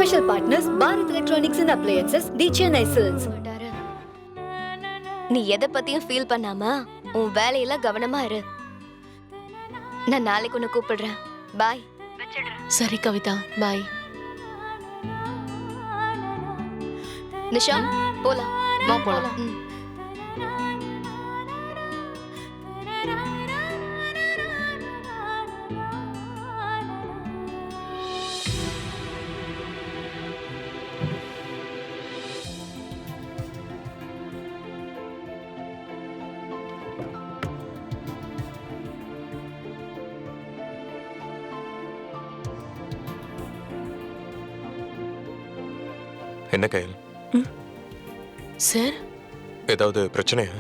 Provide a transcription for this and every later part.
Special partners Bharat Electronics and Appliances, the Chennai Silks. நீ எதை பத்தியும் ஃபீல் பண்ணாம உன் வேலையில கவனமா இரு. நான் நாளைக்கு உன்னை கூப்பிடுறேன். பாய். சரி கவிதா, பாய். நிஷா, போலாம். வா போலாம். என்ன கையில் சார், ஏதாவது பிரச்சனையா?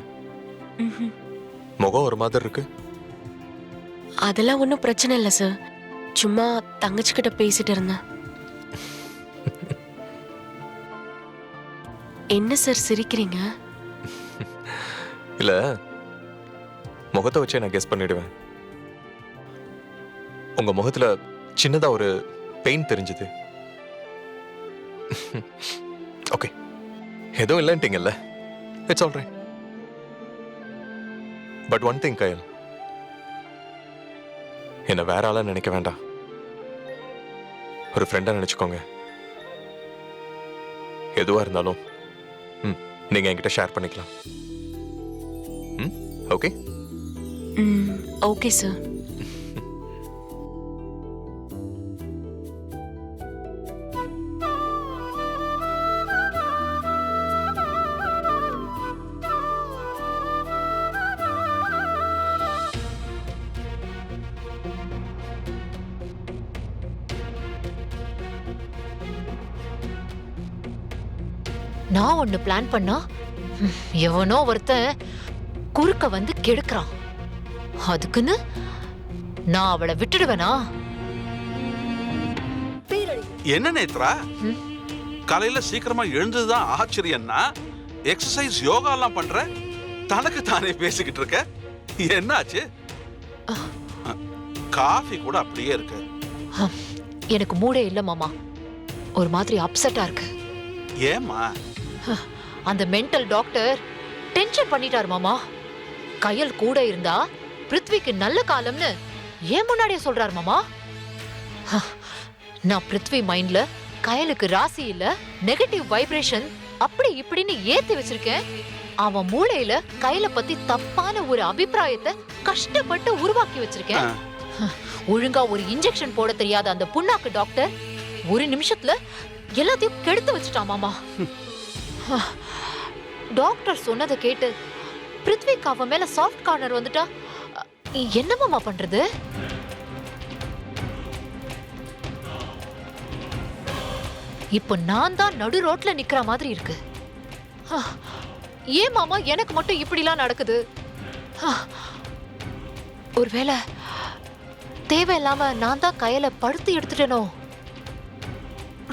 முகம் ஒரு மாதிரி இருக்கு. அதெல்லாம் ஒன்றும் பிரச்சனை இல்லை சார். சும்மா தங்கச்சிக்கிட்ட பேசிட்டு இருந்தேன். என்ன சார் சிரிக்கிறீங்க? இல்ல, முகத்தை வச்சே நான் கெஸ் பண்ணிடுவேன். உங்க முகத்துல சின்னதா ஒரு பெயின் தெரிஞ்சது. ஓகே, ஏதோ இல்லைன்ட்டீங்கல்ல, it's all right. But one thing Kayal, என்ன வேற ஆளா நினைக்க வேண்டாம். ஒரு ஃப்ரெண்டா நினைச்சுக்கோங்க. எதுவா இருந்தாலும் நீங்க என்கிட்ட ஷேர் பண்ணிக்கலாம். ஓகே? Okay sir. நான் ஒண்ணு பிளான் பண்ணா எவனோ ஒருத்தன் குறுக்க வந்து கெடுக்கிறான். அதுக்குன்னு நான் அவளை விட்டுடுவேனா? என்ன நேத்ரா, காலையில சீக்கிரமா எழுந்ததுதான் ஆச்சரியம்னா எக்ஸசைஸ் யோகா எல்லாம் பண்ற, தனக்கு தானே பேசிக்கிட்டு இருக்க. என்னாச்சு? காஃபி கூட அப்படியே இருக்கு. எனக்கு மூடே இல்ல மாமா. ஒரு மாதிரி அப்செட்டா இருக்கு. ஏமா? அந்த மென்டல் டாக்டர் டென்ஷன் பண்ணிட்டாரு மாமா. கையல் கூட இருந்தா பிருத்விக்கு நல்ல காலம்னு ஏன் முன்னாடியே சொல்றாரு மாமா. நான் பிருத்வி மைண்ட்ல கையலுக்கு ராசி இல்ல, நெகட்டிவ் வைப்ரேஷன் அப்படி இப்படின்னு ஏத்தி வச்சிருக்கேன். அவன் மூளையில கையில பத்தி தப்பான ஒரு அபிப்பிராயத்தை கஷ்டப்பட்டு உருவாக்கி வச்சிருக்கேன். ஒழுங்கா ஒரு இன்ஜெக்ஷன் போட தெரியாத அந்த புண்ணாக்கு டாக்டர் ஒரு நிமிஷத்துல எல்லாத்தையும் கெடுத்து வச்சுட்டான் மாமா. டாக்டர் சொன்னதை கேட்டு பிருத்விக்கு அவன் மேல சாஃப்ட் கார்னர் வந்துட்டா என்ன மாமா பண்றது? இப்போ நான் தான் நடு ரோட்ல நிக்கிற மாதிரி இருக்கு. ஏன் மாமா எனக்கு மட்டும் இப்படிலாம் நடக்குது? ஒருவேளை தேவையில்லாம நான் தான் கையில படுத்து எடுத்துட்டேனோ,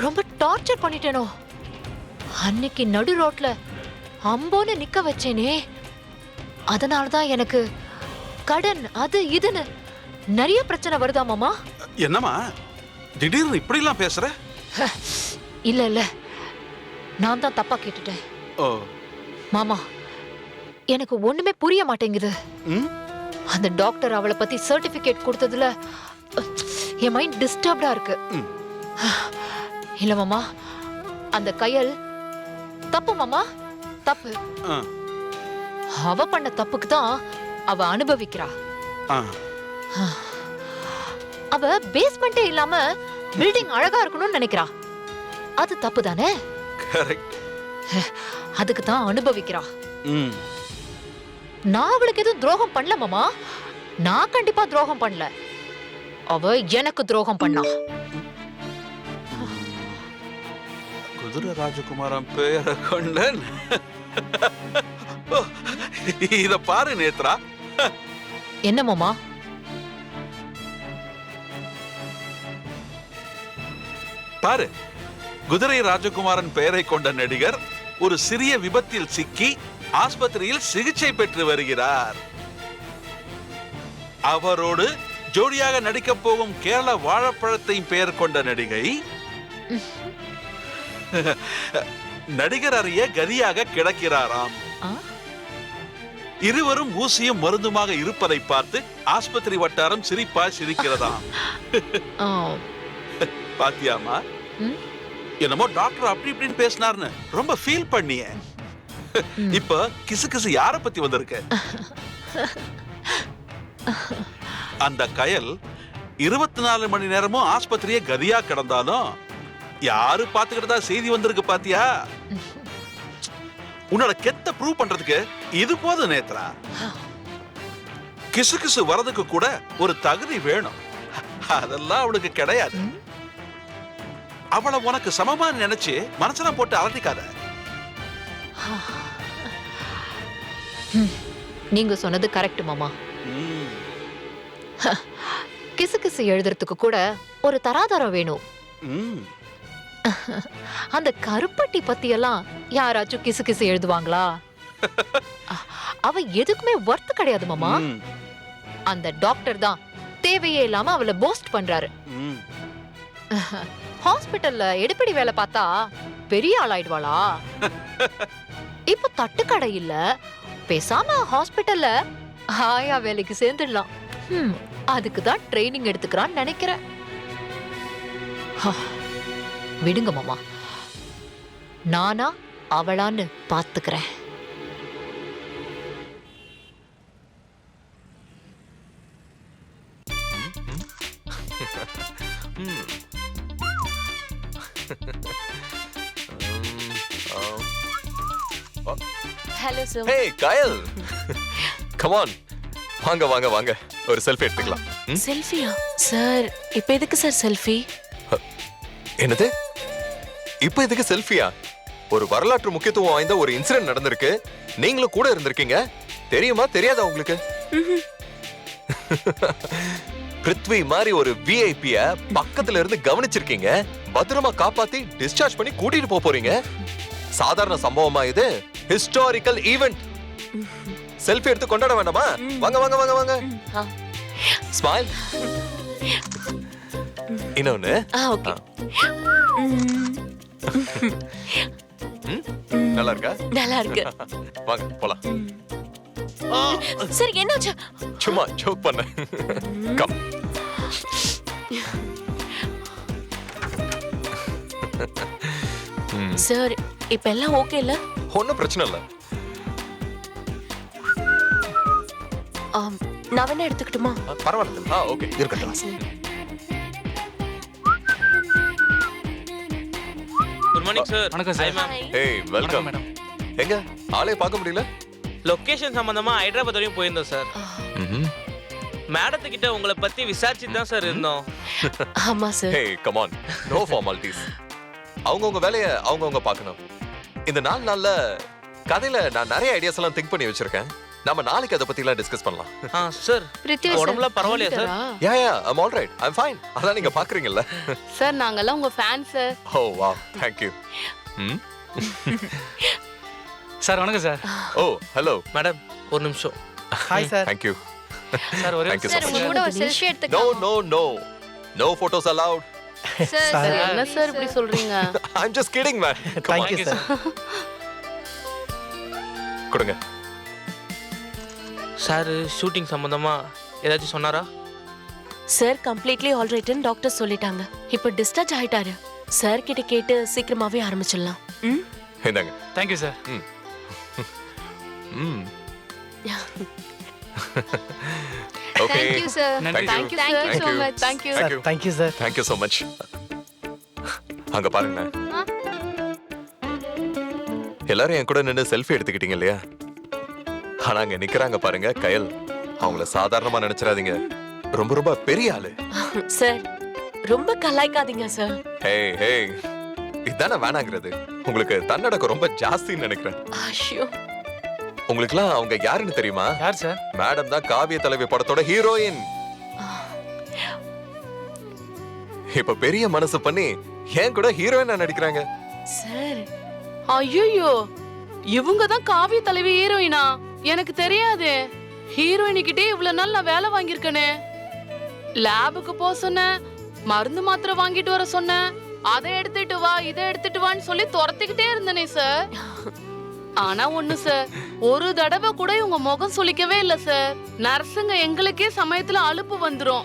ரொம்ப டார்ச்சர் பண்ணிட்டேனோ? அன்னைக்கு நடு ரோட்ல அம்போன்னு நிக்க வச்சேனே, அதனாலதான் எனக்கு கடன் அது இதுன்னு நிறைய பிரச்சனை வருதா மாமா. என்னமா திடீர்னு இப்படி எல்லாம் பேசுற? இல்ல இல்ல, நான் தான் தப்பா கேட்டுட்டேன். மாமா, எனக்கு ஒண்ணுமே புரிய மாட்டேங்குது. அந்த டாக்டர் அவளை பத்தி சர்டிபிகேட் கொடுத்ததுல என் மைண்ட் டிஸ்டர்ப்டா இருக்கு. இல்ல மாமா, அந்த கையல் தப்பு மாமா, தப்பு. அவ பண்ண தப்புக்கு தான் அவ அனுபவிக்கிறா. அவ பேஸ்மெண்டே இல்லாம பில்டிங் அழகா இருக்கணும்னு நினைக்கிறா. அது தப்பு தானே? கரெக்ட். அதுக்கு தான் அனுபவிக்கிறா. நான் அவளுக்கு எதுவும் துரோகம் பண்ணல மாமா. நான் கண்டிப்பா துரோகம் பண்ணல. அவ எனக்கு துரோகம் பண்ணா. குதிரை ராஜகுமாரன் பேரை கொண்ட இத பாரு நேத்ரா. என்ன மாமா? பாரு, குதிரை ராஜகுமாரன் பெயரை கொண்ட நடிகர் ஒரு சிறிய விபத்தில் சிக்கி ஆஸ்பத்திரியில் சிகிச்சை பெற்று வருகிறார். அவரோடு ஜோடியாக நடிக்க போகும் கேரள வாழைப்பழத்தை பெயர் கொண்ட நடிகை நடிகர் அறிய கதியாக கிடக்கிறாராம். ஆ? இருவரும் ஊசியும் மருந்துமாக இருப்பதை பார்த்து ஆஸ்பத்திரி வட்டாரம் சிரிப்பாய் சிரிக்கிறதாம். ஆ, பாத்தியாமா? ம். என்னமோ டாக்டர் அப்படி இப்படின்னு பேசினார்னு ரொம்ப ஃபீல் பண்ணிய. இப்ப கிசு கிசு யார பத்தி வந்திருக்கு? அந்த கயல் 24 மணி நேரமும் ஆஸ்பத்திரியே கதியா கிடந்தாலும் யாரு பாத்துக்கிட்டதா செய்தி வந்திருக்கு பாத்தியா? உன்னோட கெத்த ப்ரூவ் பண்றதுக்கு இது போதும் நேத்ரா. கிசு கிசு வரதுக்கு கூட ஒரு தகுதி வேணும். அதெல்லாம் அவளுக்கு கிடையாது. அவளை உனக்கு சமமா நினைச்சு மனசுல போட்டு அலட்டிக்காத. நீங்க சொன்னது கரெக்ட் மாமா. ம். கிசு கிசு எழுதுறதுக்கு கூட ஒரு தராதரம் வேணும். ம். அந்த கருப்பட்டி பத்தி எல்லாம் யாராச்சும் கிசு கிசு எழுதுவாங்களா? அவ எதுக்குமே ஒர்த் கிடையாது மாமா. ம். அந்த டாக்டர் தான் தேவையே இல்லாம அவளை போஸ்ட் பண்றாரு. ம். ஹாஸ்பிட்டல்ல எடுப்படி வேலை பார்த்தா பெரிய ஆளாயிடுவாளா? இப்ப தட்டுக்கடை இல்ல, பேசாம ஹாஸ்பிட்டல்ல ஆயா வேலைக்கு சேர்ந்துடலாம். அதுக்கு தான் ட்ரைனிங் எடுத்துக்கிறான்னு நினைக்கிறேன். விடுங்க மாமா, நானா அவளான்னு பாத்துக்கிறேன். Hello sir. Hey Kayal, come on, வாங்க வாங்க வாங்க, ஒரு செல்ஃபி எடுத்துக்கலாம். ம்? செல்ஃபியா? சார் இப்போ எதுக்கு சார் செல்ஃபி? என்னது? இப்போ இதுக்கு செல்ஃபியா? ஒரு வரலாற்று முக்கியத்துவம் வாய்ந்த ஒரு இன்சிடென்ட் நடந்திருக்கு. நீங்களும் கூட இருந்திருக்கீங்க. தெரியுமா தெரியாதா உங்களுக்கு? பிருத்வி மாதிரி ஒரு விஐபிய பக்கத்துல இருந்து கவனிச்சிருக்கீங்க. பத்திரமா காப்பாத்தி டிஸ்சார்ஜ் பண்ணி கூட்டிட்டு போறீங்க. சாதாரண சம்பவமா இது? Historical event. செல்ஃபி எடுத்து கொண்டாட வேண்டாமா? வாங்க வாங்க வாங்க வாங்க. ஸ்மைல். இன்னொன்னு. ஓகே. நல்லா இருக்கா? நல்லா இருக்கு. வாங்க போலாம். சார் என்னாச்சு? சும்மா ஜோக் பண்ணேன். கம். சார் இப்ப எல்லாம் ஓகே இல்ல? ஒன்னும் பிரச்சனை இல்ல. நான் வேணா எடுத்துக்கிட்டுமா? பரவாயில்ல. ஓகே இருக்கட்டும். Good morning sir. வணக்கம் சார். மேம். ஏய் வெல்கம் மேடம். எங்க ஆளே பார்க்க முடியல? லொகேஷன் சம்பந்தமா ஹைதராபாத் வரையும் போயிருந்தோம் சார். மேடத்துக்கிட்ட உங்களை பத்தி விசாரிச்சுட்டு தான் சார் இருந்தோம். ஆமா sir. Hey come on, no formalities. அவங்கவங்க வேலையை அவங்கவங்க பார்க்கணும். இந்த 4 நாள்ல கதையில நான் நிறைய ஐடியாஸ் எல்லாம் திங்க் பண்ணி வச்சிருக்கேன். நம்ம நாளைக்கு அதை பத்தி எல்லாம் டிஸ்கஸ் பண்ணலாம். சார் உடம்புல பரவாயில்லையா sir? Yeah yeah I'm all right, I'm fine. அதான் நீங்க பாக்குறீங்கல்ல. சார் நாங்கெல்லாம் உங்க fans sir. Oh wow, thank you. Sir வணக்கம் சார். ஓ ஹலோ மேடம் ஒரு நிமிஷம். Hi sir. Thank you. Sir ஒரே Thank you so sir much. உங்க கூட ஒரு செல்ஃபி நோ எடுத்துக்கலாம். No no no photos allowed. Sir sir என்ன சார் இப்படி சொல்றீங்க? I'm just kidding man. Thank you sir. கொடுங்க. சார் ஷூட்டிங் சம்பந்தமா ஏதாச்சும் சொன்னாரா? சார் கம்ப்ளீட்லி ஆல் ரைட்னு டாக்டர் சொல்லிட்டாங்க. இப்போ டிஸ்சார்ஜ் ஆயிட்டாரு. சார் கிட்ட கேட்டு சீக்கிரமாவே ஆரம்பிச்சிடலாம். இந்தாங்க. Thank you sir. Okay. Thank you sir. நன்றி. Thank you Thank so you. much. Thank you. Thank you. Thank you sir. Thank you so much. அங்க பாருங்க. எல்லாரும் என் கூட நின்னு செல்ஃபி எடுத்துக்கிட்டீங்க இல்லையா? ஆனா அங்க நிக்கறாங்க பாருங்க கயல். அவங்கள சாதாரணமா நினைச்சிராதீங்க. ரொம்ப ரொம்ப பெரிய ஆளு. சார் ரொம்ப கலாய்க்காதீங்க சார். ஹே ஹே, இதானே வேணாங்கிறது. உங்களுக்கு தன்னடக்கம் ரொம்ப ஜாஸ்தின்னு நினைக்கிறேன். ஐயோ. உங்களுக்குலாம் அவங்க யாருன்னு தெரியுமா? யார் சார்? மேடம் தான் காவிய தலைவி படத்தோட ஹீரோயின். இப்ப பெரிய மனசு பண்ணி ஏன் கூட ஹீரோயினா நடிக்கிறாங்க. சார் ஐயோ இவங்க தான் காவிய தலைவி ஹீரோயினா? எனக்கு தெரியாது. ஹீரோயினிக்கிட்டே இவ்வளவு நாள் நான் வேலை வாங்கியிருக்கேனே. லேபுக்கு போக சொன்னேன், மருந்து மாத்திரை வாங்கிட்டு வர சொன்னேன், அதை எடுத்துட்டு வா இதை எடுத்துட்டு வான்னு சொல்லி துரத்திக்கிட்டே இருந்தனே சார். ஆனா ஒண்ணு சார், ஒரு தடவை கூட இவங்க முகம் சுளிக்கவே இல்ல சார். நர்ஸுங்க எங்களுக்கே சமயத்துல அலுப்பு வந்துரும்.